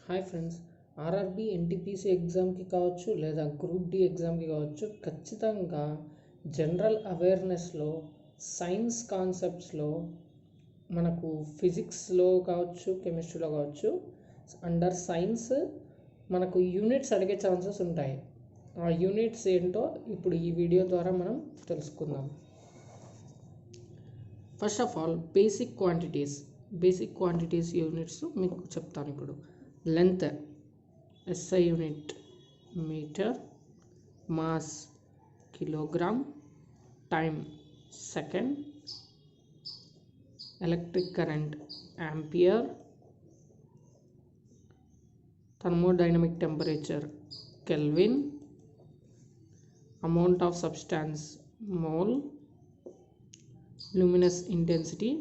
Hi friends, RRB NTPC ఎగ్జామ్కి కావచ్చు లేదా గ్రూప్ డి ఎగ్జామ్కి కావచ్చు, ఖచ్చితంగా జనరల్ అవేర్నెస్లో సైన్స్ కాన్సెప్ట్స్లో మనకు ఫిజిక్స్లో కావచ్చు, కెమిస్ట్రీలో కావచ్చు, అండర్ సైన్స్ మనకు యూనిట్స్ అడిగే ఛాన్సెస్ ఉంటాయి. ఆ యూనిట్స్ ఏంటో ఇప్పుడు ఈ వీడియో ద్వారా మనం తెలుసుకుందాం. First of all basic quantities units మీకు చెప్తాను. ఇప్పుడు length SI unit metre, mass kilogram, time second, electric current ampere, thermodynamic temperature kelvin, amount of substance mole, luminous intensity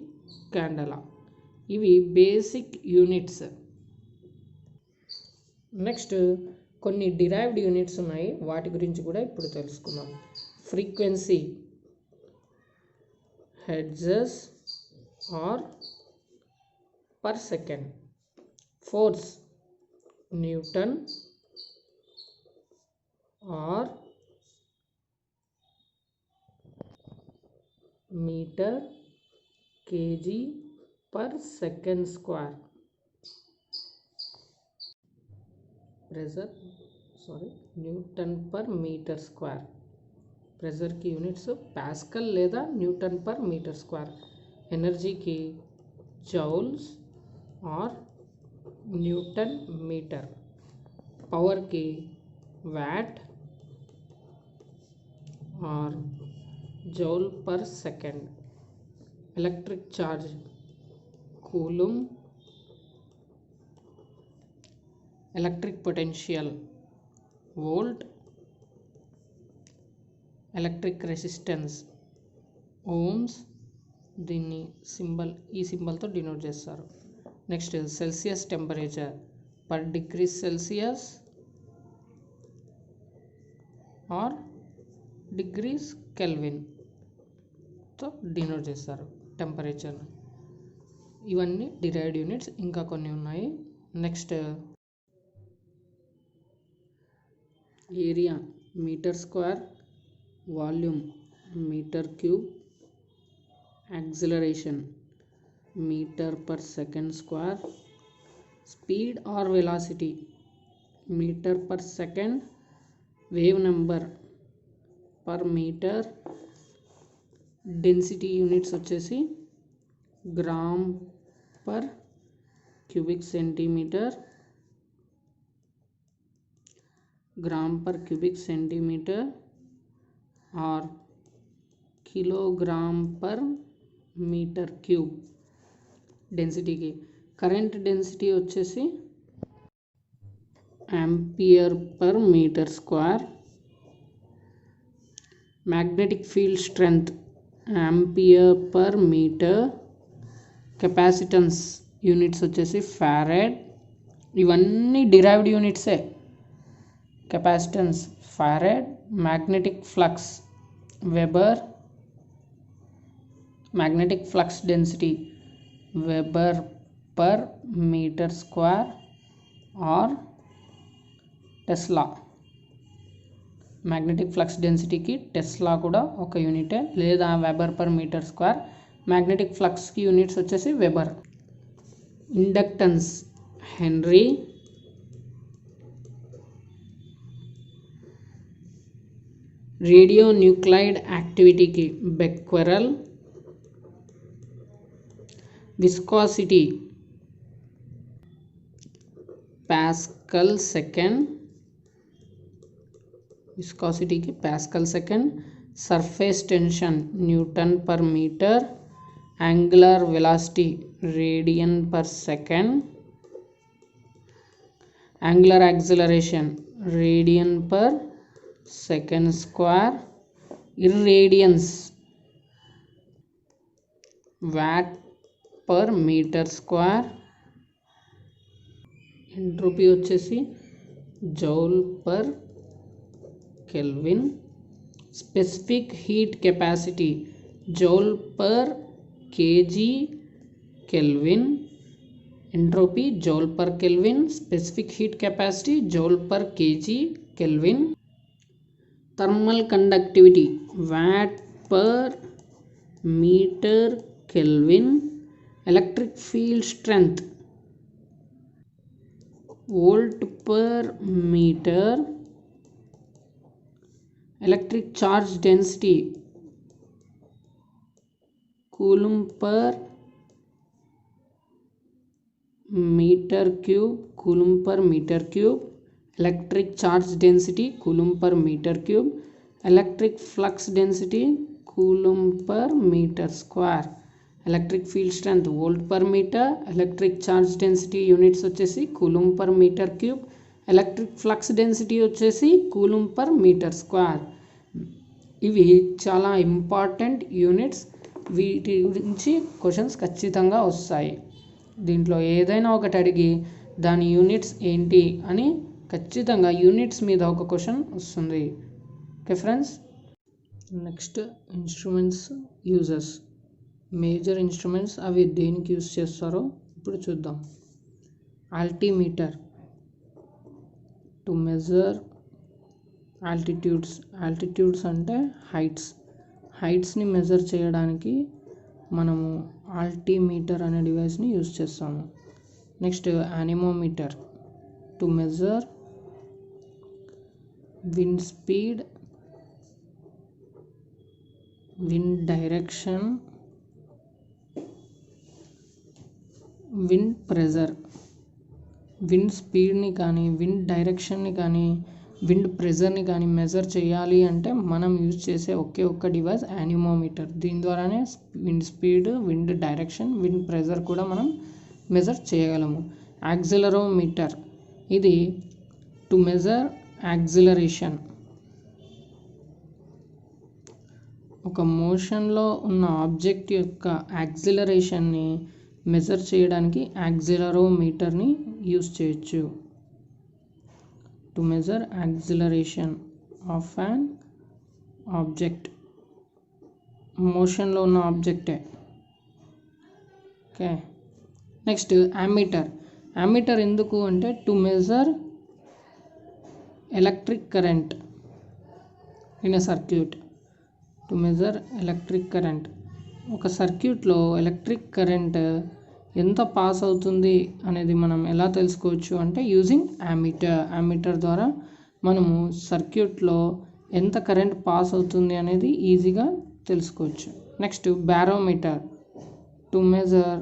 candela. ఇవి బేసిక్ యూనిట్స్. నెక్స్ట్ కొన్ని derived units ఉన్నాయి, వాటి గురించి కూడా ఇప్పుడు తెలుసుకుందాం. Frequency hertz or per second, force newton or metre KG per second square, newton per metre square. ప్రెజర్కి units pascal లేదా న్యూటన్ పర్ మీటర్ స్క్వేర్. ఎనర్జీకి జౌల్స్ ఆర్ న్యూటన్ మీటర్. పవర్కి watt or joule per second. Electric charge coulomb. Electric potential volt. Electric resistance ohms. దీన్ని ఈ సింబల్తో denote చేస్తారు. Next Celsius temperature per degree Celsius or degrees కెల్విన్తో denote చేస్తారు temperature. ఇవన్నీ derived units. ఇంకా కొన్ని ఉన్నాయి. Next area metre square, volume metre cube, acceleration metre per second square, speed or velocity metre per second, wave number per metre. Density units వచ్చేసి gram per cubic centimetre, gram per cubic centimetre or kilogram per metre cube. డెన్సిటీకి current density వచ్చేసి ampere per metre square. Magnetic field strength ampere per metre. Capacitance units వచ్చేసి farad. ఇవన్నీ derived యూనిట్సే. Capacitance farad. Magnetic flux weber. Magnetic flux density weber per metre square or tesla. Magnetic flux డెన్సిటీకి tesla కూడా ఒక యూనిటే, లేదా weber per metre square. Magnetic ఫ్లక్స్కి units వచ్చేసి weber. Inductance henry. Radio nuclide యాక్టివిటీకి బెక్వెరల్. Viscosity pascal second. విస్కాసిటీకి pascal second. Surface tension newton per metre. Angular velocity radian per second. Angular acceleration radian per second square. Irradiance watt per metre square. Entropy వచ్చేసి joule per kelvin. Specific heat capacity joule per KG kelvin. Entropy joule per kelvin, specific heat capacity joule per KG kelvin, thermal conductivity watt per metre kelvin, electric field strength volt per metre, electric charge density coulomb per meter cube, coulomb per meter cube, electric charge density coulomb per meter cube, electric flux density coulomb per meter square, electric field strength volt per meter, electric charge density units వచ్చేసి coulomb per meter cube, electric flux density వచ్చేసి coulomb per meter square. ఇవి చాలా important units, వీటి గురించి questions ఖచ్చితంగా వస్తాయి. దీంట్లో ఏదైనా ఒకటి అడిగి దాని యూనిట్స్ ఏంటి అని ఖచ్చితంగా యూనిట్స్ మీద ఒక క్వశ్చన్ వస్తుంది. Okay friends, next instruments uses, major instruments అవి దేనికి యూజ్ చేస్తారో ఇప్పుడు చూద్దాం. ఆల్టిమీటర్ టు మెజర్ ఆల్టిట్యూడ్స్ అంటే హైట్స్ని మెజర్ చేయడానికి మనము ఆల్టిమీటర్ అనే డివైస్ని యూజ్ చేస్తాము. Next anemometer to measure wind speed, wind direction, wind pressure. Wind స్పీడ్ని కానీ విండ్ డైరెక్షన్ని కానీ విండ్ ప్రెజర్ని కానీ మెజర్ చేయాలి అంటే మనం యూజ్ చేసే ఒకే ఒక్క డివైస్ యానిమోమీటర్. దీని ద్వారానే wind speed, wind direction, wind pressure కూడా మనం మెజర్ చేయగలము. యాక్సిలరోమీటర్ ఇది టు మెజర్ యాక్సిలరేషన్. ఒక మోషన్లో ఉన్న ఆబ్జెక్ట్ యొక్క యాక్సిలరేషన్ని మెజర్ చేయడానికి యాక్సిలరోమీటర్ని యూజ్ చేయొచ్చు. To measure acceleration of an object, మోషన్లో ఉన్న ఆబ్జెక్టే. ఓకే, నెక్స్ట్ యామీటర్ ఎందుకు అంటే to measure electric current in a circuit. To measure electric current, ఒక సర్క్యూట్లో ఎలక్ట్రిక్ కరెంట్ ఎంత పాస్ అవుతుంది అనేది మనం ఎలా తెలుసుకోవచ్చు అంటే యూజింగ్ యామీటర్ ద్వారా మనము సర్క్యూట్లో ఎంత కరెంట్ పాస్ అవుతుంది అనేది ఈజీగా తెలుసుకోవచ్చు. Next barometer to measure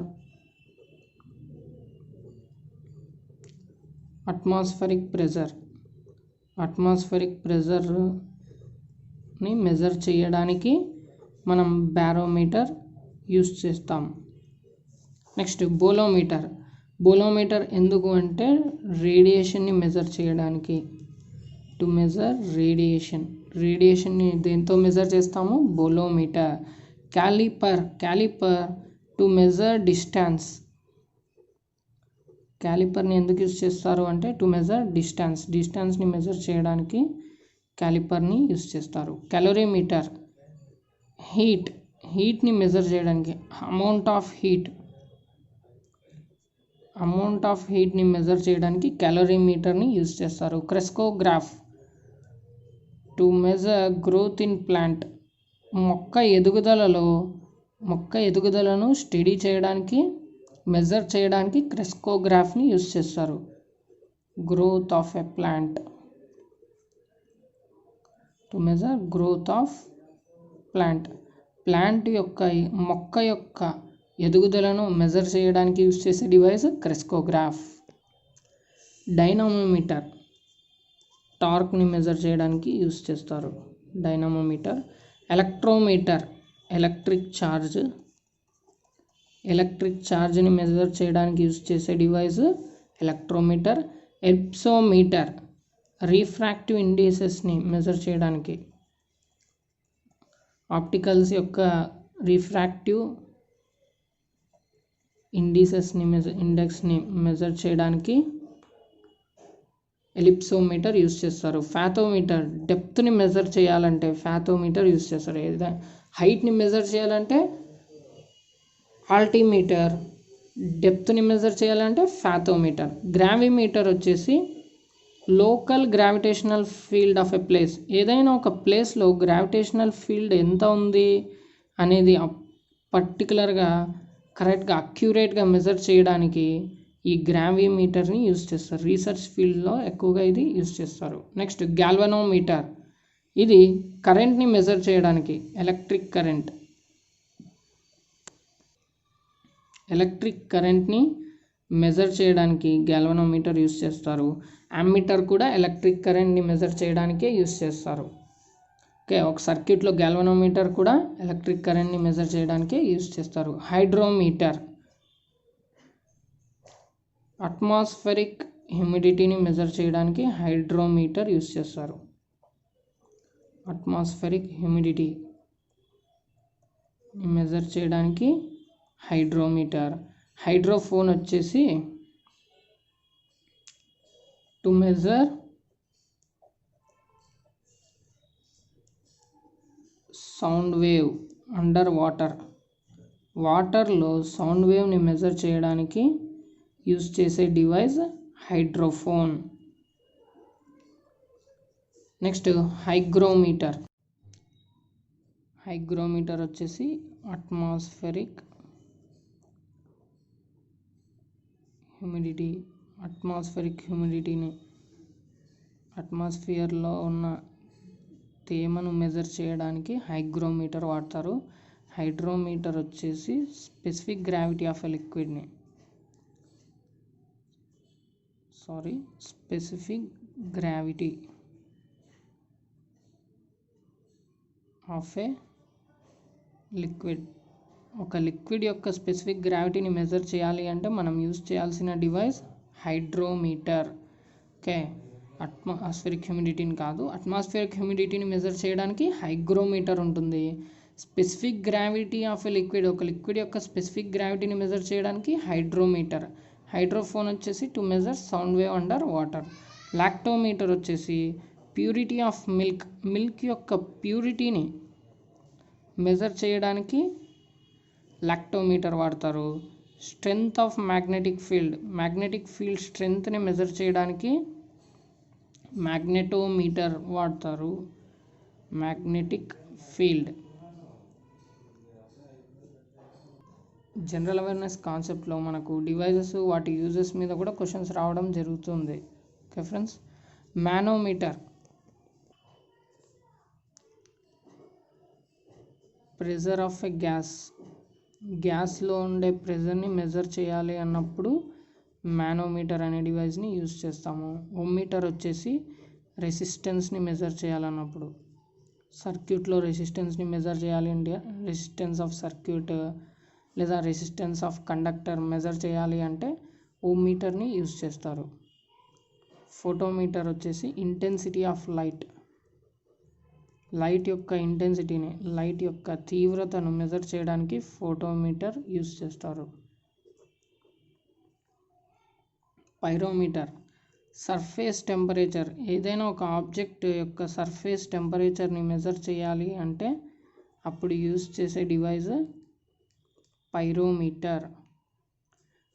atmospheric ప్రెజర్ని మెజర్ చేయడానికి మనం బారోమీటర్ యూజ్ చేస్తాం. నెక్స్ట్ బోలోమీటర్ ఎందుకు అంటే రేడియేషన్ని మెజర్ చేయడానికి. టు మెజర్ రేడియేషన్ని దేంతో మెజర్ చేస్తాము? బోలోమీటర్. క్యాలిపర్ టు మెజర్ క్యాలిపర్ని ఎందుకు యూజ్ చేస్తారు అంటే టు మెజర్ డిస్టెన్స్ని మెజర్ చేయడానికి క్యాలిపర్ని యూజ్ చేస్తారు. క్యాలరీమీటర్ హీట్ని మెజర్ చేయడానికి, అమౌంట్ ఆఫ్ హీట్ని మెజర్ చేయడానికి క్యాలరీమీటర్ని యూజ్ చేస్తారు. Crescograph to measure growth in plant, మొక్క ఎదుగుదలను స్టడీ చేయడానికి, మెజర్ చేయడానికి క్రెస్కోగ్రాఫ్ని యూజ్ చేస్తారు. Growth of a plant, to measure growth of plant యొక్క మొక్క యొక్క ఎదుగుదలను మెజర్ చేయడానికి యూజ్ చేసే డివైస్ క్రెస్కోగ్రాఫ్. డైనమోమీటర్ టార్క్ని మెజర్ చేయడానికి యూజ్ చేస్తారు. డైనమోమీటర్. ఎలక్ట్రోమీటర్ ఎలక్ట్రిక్ ఛార్జ్ని మెజర్ చేయడానికి యూజ్ చేసే డివైస్ ఎలక్ట్రోమీటర్. ఎప్సోమీటర్ రిఫ్రాక్టివ్ ఇండిసెస్ని మెజర్ చేయడానికి, ఆప్టికల్స్ యొక్క రిఫ్రాక్టివ్ ఇండెక్స్ని మెజర్ చేయడానికి ఎలిప్సోమీటర్ యూజ్ చేస్తారు. ఫాథోమీటర్ డెప్త్ని మెజర్ చేయాలంటే ఫాథోమీటర్ యూజ్ చేస్తారు. హైట్ని మెజర్ చేయాలంటే ఆల్టిమీటర్, డెప్త్ని మెజర్ చేయాలంటే ఫాథోమీటర్. గ్రావిమీటర్ వచ్చేసి local gravitational field of a place. ఏదైనా ఒక ప్లేస్లో గ్రావిటేషనల్ ఫీల్డ్ ఎంత ఉంది అనేది పర్టికులర్గా కరెక్ట్గా అక్యురేట్గా మెజర్ చేయడానికి ఈ గ్రావిమీటర్ని యూజ్ చేస్తారు. రీసెర్చ్ ఫీల్డ్లో ఎక్కువగా ఇది యూజ్ చేస్తారు. Next galvanometer. ఇది కరెంట్ని మెజర్ చేయడానికి ఎలక్ట్రిక్ కరెంట్ని మెజర్ చేయడానికి గ్యాల్వనోమీటర్ యూజ్ చేస్తారు. అమ్మీటర్ కూడా ఎలక్ట్రిక్ కరెంట్ని మెజర్ చేయడానికే యూజ్ చేస్తారు. ఓకే, ఒక సర్క్యూట్లో గ్యాల్వనోమీటర్ కూడా ఎలక్ట్రిక్ కరెంట్ని మెజర్ చేయడానికే యూజ్ చేస్తారు. హైడ్రోమీటర్ అట్మాస్ఫెరిక్ హ్యూమిడిటీని మెజర్ చేయడానికి హైడ్రోమీటర్ యూజ్ చేస్తారు. అట్మాస్ఫెరిక్ హ్యూమిడిటీ మెజర్ చేయడానికి హైడ్రోమీటర్. హైడ్రోఫోన్ వచ్చేసి to measure sound wave under వాటర్లో సౌండ్ వేవ్ని మెజర్ చేయడానికి యూజ్ చేసే డివైస్ హైడ్రోఫోన్. నెక్స్ట్ హైగ్రోమీటర్ వచ్చేసి అట్మాస్ఫియర్లో ఉన్న తేమను మెజర్ చేయడానికి హైగ్రోమీటర్ వాడతారు. హైడ్రోమీటర్ వచ్చేసి specific gravity of a liquid. ఒక లిక్విడ్ యొక్క స్పెసిఫిక్ గ్రావిటీని మెజర్ చేయాలి అంటే మనం యూజ్ చేయాల్సిన డివైస్ హైడ్రోమీటర్. ఓకే, అట్మాస్ఫియరిక్ హ్యూమిడిటీని కాదు, అట్మాస్ఫియరిక్ హ్యూమిడిటీని మెజర్ చేయడానికి హైగ్రోమీటర్ ఉంటుంది. Specific gravity of a liquid, ఒక లిక్విడ్ యొక్క స్పెసిఫిక్ గ్రావిటీని మెజర్ చేయడానికి హైడ్రోమీటర్. హైడ్రోఫోన్ వచ్చేసి to measure sound wave under water. Lactometer వచ్చేసి ప్యూరిటీ ఆఫ్ మిల్క్ యొక్క ప్యూరిటీని మెజర్ చేయడానికి లాక్టోమీటర్ వాడతారు. స్ట్రెంగ్త్ ఆఫ్ మ్యాగ్నెటిక్ ఫీల్డ్ స్ట్రెంగ్త్ని మెజర్ చేయడానికి మ్యాగ్నెటోమీటర్ వాడతారు. Magnetic field. జనరల్ అవేర్నెస్ కాన్సెప్ట్లో మనకు డివైజెస్ వాటి యూజెస్ మీద కూడా క్వశ్చన్స్ రావడం జరుగుతుంది. Okay friends, manometer pressure of a గ్యాస్లో ఉండే ప్రెజర్ని మెజర్ చేయాలి అన్నప్పుడు మానోమీటర్ అనే డివైస్ని యూజ్ చేస్తాము. ఓమ్మీటర్ వచ్చేసి రెసిస్టెన్స్ని మెజర్ చేయాలన్నప్పుడు, సర్క్యూట్లో రెసిస్టెన్స్ని మెజర్ చేయాలి అంటే రెసిస్టెన్స్ ఆఫ్ సర్క్యూట్ లేదా రెసిస్టెన్స్ ఆఫ్ కండక్టర్ మెజర్ చేయాలి అంటే ఓమ్మీటర్ని యూజ్ చేస్తారు. ఫోటోమీటర్ వచ్చేసి ఇంటెన్సిటీ ఆఫ్ లైట్ యొక్క ఇంటెన్సిటీని, లైట్ యొక్క తీవ్రతను మెజర్ చేయడానికి ఫోటోమీటర్ యూజ్ చేస్తారు. పైరోమీటర్ సర్ఫేస్ టెంపరేచర్, ఏదైనా ఒక ఆబ్జెక్ట్ యొక్క సర్ఫేస్ టెంపరేచర్ని మెజర్ చేయాలి అంటే అప్పుడు యూజ్ చేసే device pyrometer.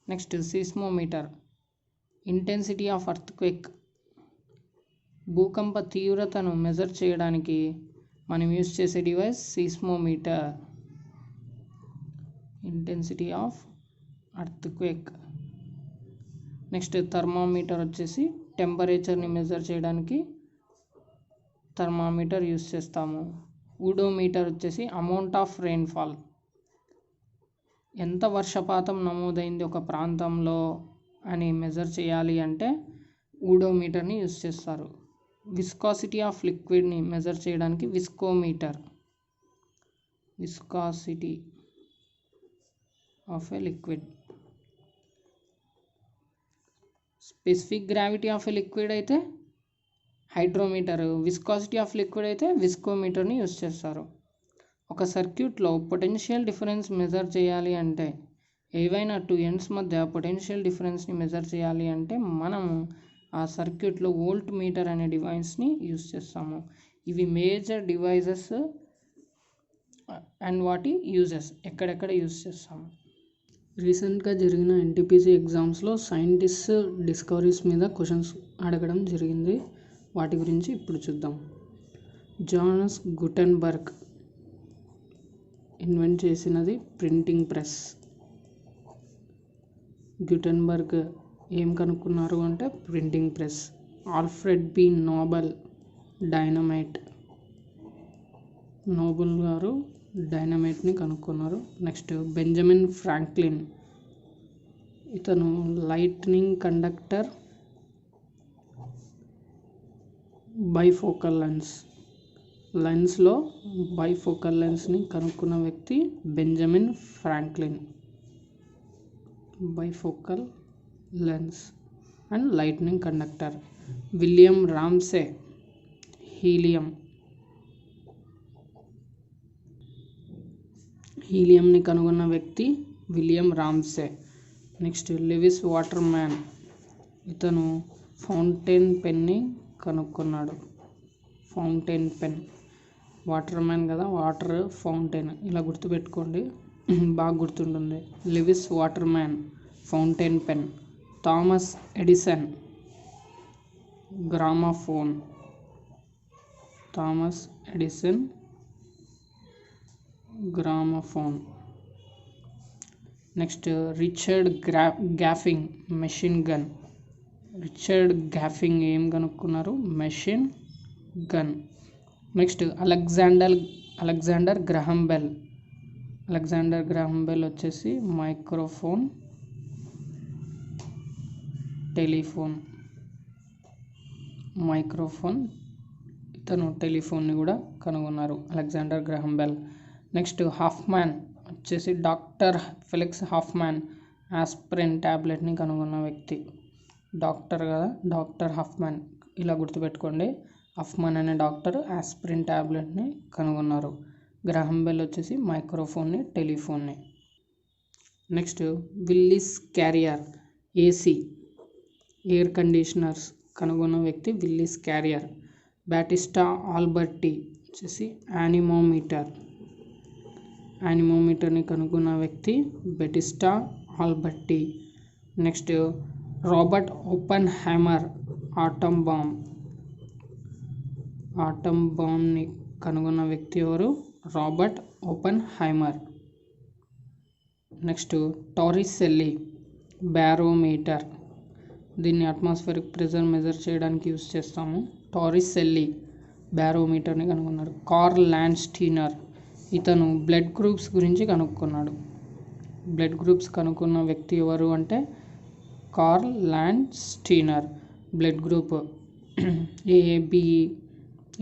Next సిస్మోమీటర్ intensity of earthquake, భూకంప తీవ్రతను మెజర్ చేయడానికి మనం యూజ్ చేసే device సిస్మోమీటర్. Intensity of earthquake. Next thermometer వచ్చేసి టెంపరేచర్ని మెజర్ చేయడానికి థర్మామీటర్ యూజ్ చేస్తాము. ఊడోమీటర్ వచ్చేసి అమౌంట్ ఆఫ్ రెయిన్ఫాల్, ఎంత వర్షపాతం నమోదైంది ఒక ప్రాంతంలో అని మెజర్ చేయాలి అంటే ఊడోమీటర్ని యూజ్ చేస్తారు. విస్కాసిటీ ఆఫ్ లిక్విడ్ని మెజర్ చేయడానికి viscometer. Viscosity of a liquid. Specific gravity of a liquid అయితే హైడ్రోమీటర్, విస్కాసిటీ ఆఫ్ లిక్విడ్ అయితే విస్కోమీటర్ని యూజ్ చేస్తారు. ఒక సర్క్యూట్లో పొటెన్షియల్ డిఫరెన్స్ మెజర్ చేయాలి అంటే, ఏవైనా టూ ఎండ్స్ మధ్య పొటెన్షియల్ డిఫరెన్స్ని మెజర్ చేయాలి అంటే మనము ఆ సర్క్యూట్లో వోల్ట్ మీటర్ అనే డివైస్ని యూజ్ చేస్తాము. ఇవి మేజర్ డివైజెస్ అండ్ వాటి యూజెస్ ఎక్కడెక్కడ యూజ్ చేస్తాము. రీసెంట్గా జరిగిన ఎన్టీపీసీ ఎగ్జామ్స్లో సైంటిస్ట్ డిస్కవరీస్ మీద క్వశ్చన్స్ అడగడం జరిగింది. వాటి గురించి ఇప్పుడు చూద్దాం. జానస్ గుటెన్బర్గ్ ఇన్వెంట్ చేసినది ప్రింటింగ్ ప్రెస్. గుటెన్బర్గ్ ఏం కనుక్కున్నారు అంటే printing press. Alfred B Nobel dynamite. Nobel గారు డైనమైట్ని కనుక్కున్నారు. నెక్స్ట్ బెంజమిన్ ఫ్రాంక్లిన్, ఇతను లైట్నింగ్ కండక్టర్ బైఫోకల్ లెన్స్లో బైఫోకల్ లెన్స్ని కనుక్కున్న వ్యక్తి Benjamin Franklin. Bifocal lens and lightning conductor. William Ramsay హీలియంని కనుగొన్న వ్యక్తి William Ramsay. Next Louis Waterman, ఇతను ఫౌంటైన్ పెన్ని కనుక్కున్నాడు. ఫౌంటైన్ పెన్, వాటర్ మ్యాన్ కదా, వాటర్ ఫౌంటైన్, ఇలా గుర్తుపెట్టుకోండి, బాగా గుర్తుంటుంది. Louis Waterman, fountain pen. Thomas Edison gramophone. Thomas Edison gramophone. Next Richard Gatling machine gun. Richard Gatling ఏం కనుక్కున్నారు? Machine gun. Next Alexander Graham Bell. Alexander Graham Bell వచ్చేసి microphone, telephone. ఇతను టెలిఫోన్ని కూడా కనుగొన్నారు, Alexander Graham Bell. Next Hoffman వచ్చేసి doctor Felix Hoffman, aspirin ట్యాబ్లెట్ని కనుగొన్న వ్యక్తి. డాక్టర్ కదా, డాక్టర్ హాఫ్మ్యాన్, ఇలా గుర్తుపెట్టుకోండి. హాఫ్మ్యాన్ అనే డాక్టర్ ఆస్పిరిన్ ట్యాబ్లెట్ని కనుగొన్నారు. గ్రహం బెల్ వచ్చేసి మైక్రోఫోన్ని, టెలిఫోన్ని. Next Willis Carrier, AC air conditioners కనుగొన్న వ్యక్తి విల్లిస్ క్యారియర్. బ్యాటిస్టా ఆల్బర్టీ వచ్చేసి యానిమోమీటర్ని కనుగొన్న వ్యక్తి Battista Alberti. Next Robert Oppenheimer, atom బాంబ్ని కనుగొన్న వ్యక్తి ఎవరు? Robert Oppenheimer. Next Torricelli barometer, దీన్ని అట్మాస్ఫిరిక్ ప్రెజర్ మెజర్ చేయడానికి యూస్ చేస్తాము. టారిసెల్లి బ్యారోమీటర్ని కనుగొన్నారు. కార్ల్ ల్యాండ్స్టీనర్, ఇతను బ్లడ్ గ్రూప్స్ గురించి కనుక్కున్నాడు. బ్లడ్ గ్రూప్స్ కనుక్కున్న వ్యక్తి ఎవరు అంటే Karl Landsteiner. Blood group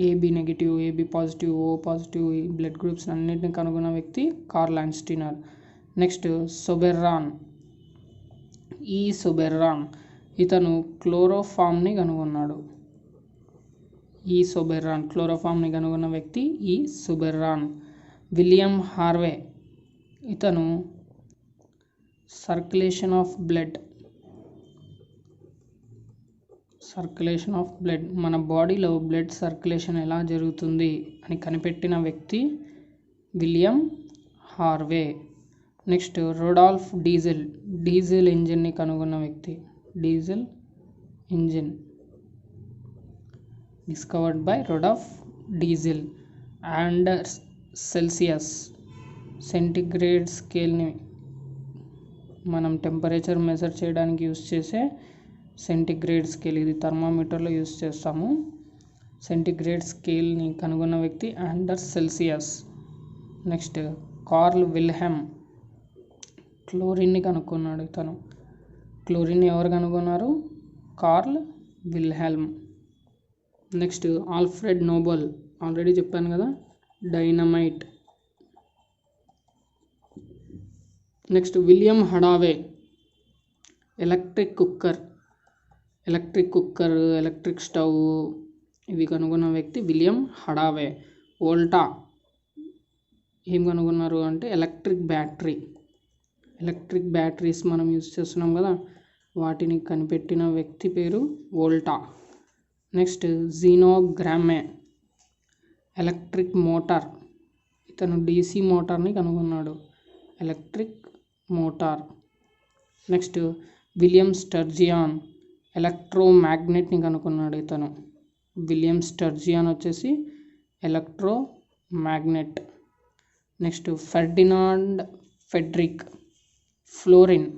AB negative, AB positive, O positive, ఈ బ్లడ్ గ్రూప్స్ అన్నింటిని కనుగొన్న వ్యక్తి కార్ల్ ల్యాండ్స్టీనర్. నెక్స్ట్ సొబెర్రాన్, ఇతను క్లోరోఫామ్ని కనుగొన్నాడు. క్లోరోఫామ్ని కనుగొన్న వ్యక్తి సొబెర్రాన్. విలియం హార్వే, ఇతను సర్క్యులేషన్ ఆఫ్ బ్లడ్, మన బాడీలో బ్లడ్ సర్క్యులేషన్ ఎలా జరుగుతుంది అని కనిపెట్టిన వ్యక్తి William Harvey. Next Rudolf Diesel ఇంజిన్ని కనుగొన్న వ్యక్తి. Diesel engine discovered by Rudolf Diesel. Anders Celsius, centigrade స్కేల్ని మనం టెంపరేచర్ మెజర్ చేయడానికి యూస్ చేసే సెంటిగ్రేడ్ స్కేల్, ఇది థర్మామీటర్లో యూస్ చేస్తాము. సెంటిగ్రేడ్ స్కేల్ని కనుగొన్న వ్యక్తి Anders Celsius. Next Karl Wilhelm క్లోరిన్ని కనుక్కున్నాడు. ఇతను క్లోరిన్ ఎవరు కనుగొన్నారు? Karl Wilhelm. Next Alfred Nobel, already చెప్పాను కదా, dynamite. Next William Hadaway electric cooker, electric stove ఇవి కనుగొన్న వ్యక్తి విలియం హడావే. వోల్టా ఏం కనుగొన్నారు అంటే ఎలక్ట్రిక్ బ్యాటరీస్ మనం యూజ్ చేస్తున్నాం కదా, వాటిని కనిపెట్టిన వ్యక్తి పేరు వోల్టా. నెక్స్ట్ జీనోగ్రామే ఎలక్ట్రిక్ మోటార్, ఇతను DC మోటార్ని కనుగొన్నాడు. Electric motor. Next William Sturgeon ఎలక్ట్రోమాగ్నెట్ని కనుక్కున్నాడు ఇతను. విలియం స్టర్జియాన్ వచ్చేసి electromagnet. Next Ferdinand Fredrick Florin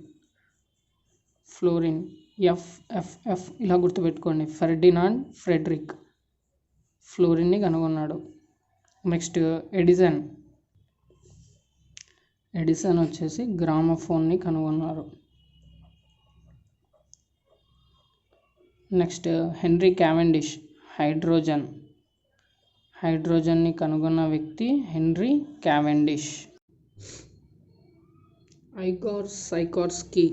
F F F ఇలా గుర్తుపెట్టుకోండి. ఫెర్డినాండ్ ఫ్రెడ్రిక్ ఫ్లోరిన్ని కనుగొన్నాడు. నెక్స్ట్ ఎడిసన్ వచ్చేసి గ్రామఫోన్ని కనుగొన్నారు. నెక్స్ట్ హెన్రీ క్యావెండిష్ హైడ్రోజన్ని కనుగొన్న వ్యక్తి Henry Cavendish. Igor Sikorsky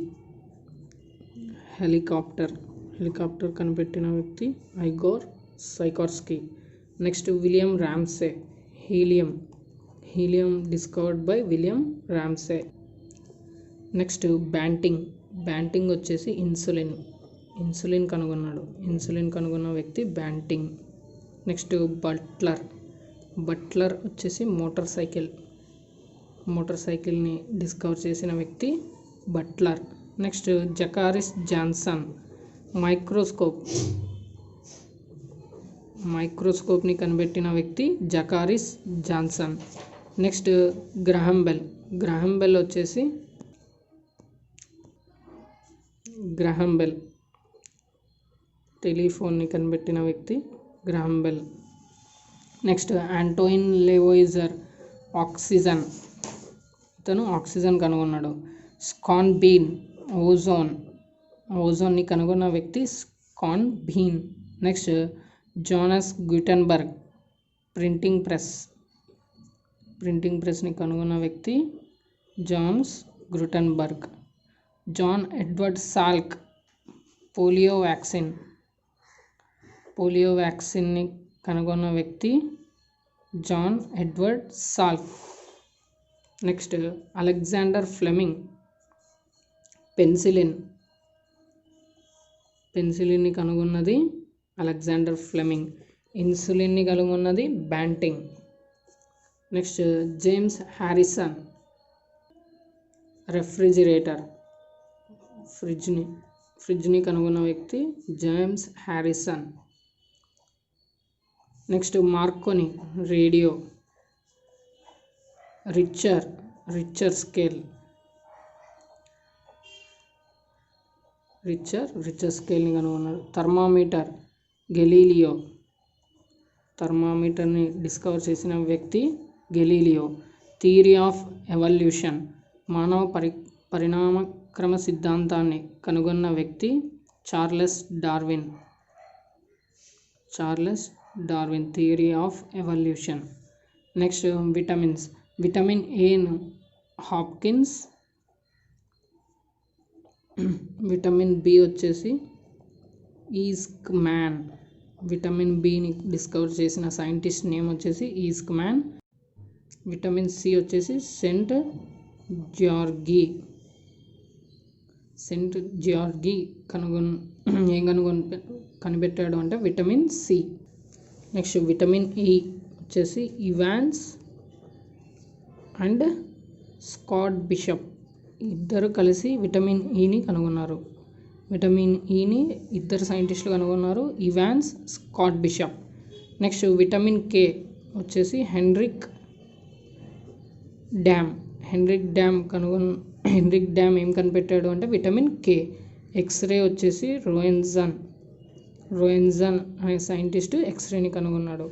helicopter కనిపెట్టిన వ్యక్తి Igor Sikorsky. Next William Ramsay helium discovered by William Ramsay. Next Banting వచ్చేసి ఇన్సులిన్ కనుగొన్నాడు. ఇన్సులిన్ కనుగొన్న వ్యక్తి బ్యాంటింగ్. నెక్స్ట్ బట్లర్ వచ్చేసి మోటార్ సైకిల్ని డిస్కవర్ చేసిన వ్యక్తి బట్లర్. నెక్స్ట్ జకారిస్ జాన్సన్ మైక్రోస్కోప్ని కనిపెట్టిన వ్యక్తి Zacharias Janssen. Next Graham Bell వచ్చేసి టెలిఫోన్ని కనిపెట్టిన వ్యక్తి Graham Bell. Next Antoine Lavoisier ఇతను ఆక్సిజన్ కనుగొన్నాడు. స్కాన్ బీన్ ఓజోన్ని కనుగొన్న వ్యక్తి Schonbein. Next జానస్ Gutenberg printing ప్రెస్ని కనుగొన్న వ్యక్తి Johannes Gutenberg. John Edward Salk polio వ్యాక్సిన్ని కనుగొన్న వ్యక్తి John Edward Salk. Next Alexander Fleming పెన్సిలిన్ని కనుగొన్నది అలెగ్జాండర్ ఫ్లెమింగ్. ఇన్సులిన్ని కనుగొన్నది Banting. Next James Harrison refrigerator ఫ్రిడ్జ్ని కనుగొన్న వ్యక్తి James Harrison. Next Marconi radio. Richter స్కేల్ని కనుగొన్నారు. థర్మామీటర్ గెలీలియో థర్మామీటర్ని డిస్కవర్ చేసిన వ్యక్తి గెలీలియో. థియరీ ఆఫ్ ఎవల్యూషన్ మానవ పరిణామక్రమ సిద్ధాంతాన్ని కనుగొన్న వ్యక్తి Charles Darwin theory of evolution. Next vitamin ఏను హాప్కిన్స్. విటమిన్ బి వచ్చేసి ఈస్క్ మ్యాన్. విటమిన్ బిని డిస్కవర్ చేసిన సైంటిస్ట్ నేమ్ వచ్చేసి ఈస్క్ మ్యాన్. విటమిన్ సి వచ్చేసి సెంట్ జార్గి కనిపెట్టాడు అంటే vitamin C. Next vitamin E వచ్చేసి ఇవాన్స్ అండ్ స్కాట్ బిషప్ ఇద్దరు కలిసి విటమిన్ ఈని కనుగొన్నారు. విటమిన్ ఈని ఇద్దరు సైంటిస్టులు కనుగొన్నారు, Evans, Scott bishop. Next vitamin K వచ్చేసి హెన్రిక్ డ్యామ్ ఏం కనిపెట్టాడు అంటే విటమిన్ కే. ఎక్స్రే వచ్చేసి రోయన్జన్ అనే సైంటిస్ట్ ఎక్స్రేని కనుగొన్నాడు.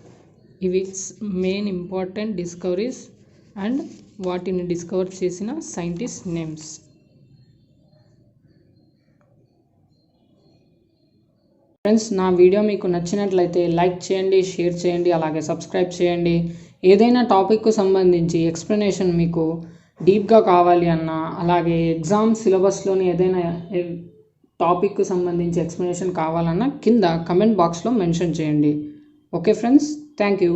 ఇవి మెయిన్ ఇంపార్టెంట్ డిస్కవరీస్ అండ్ వాటిని డిస్కవర్ చేసిన సైంటిస్ట్ నేమ్స్. ఫ్రెండ్స్, నా వీడియో మీకు నచ్చినట్లయితే లైక్ చేయండి, షేర్ చేయండి, అలాగే సబ్స్క్రైబ్ చేయండి. ఏదైనా టాపిక్కు సంబంధించి ఎక్స్ప్లెనేషన్ మీకు డీప్గా కావాలి అన్నా, అలాగే ఎగ్జామ్ సిలబస్లోని ఏదైనా టాపిక్కు సంబంధించి ఎక్స్ప్లెనేషన్ కావాలన్నా కింద కమెంట్ బాక్స్లో మెన్షన్ చేయండి. Okay friends, thank you.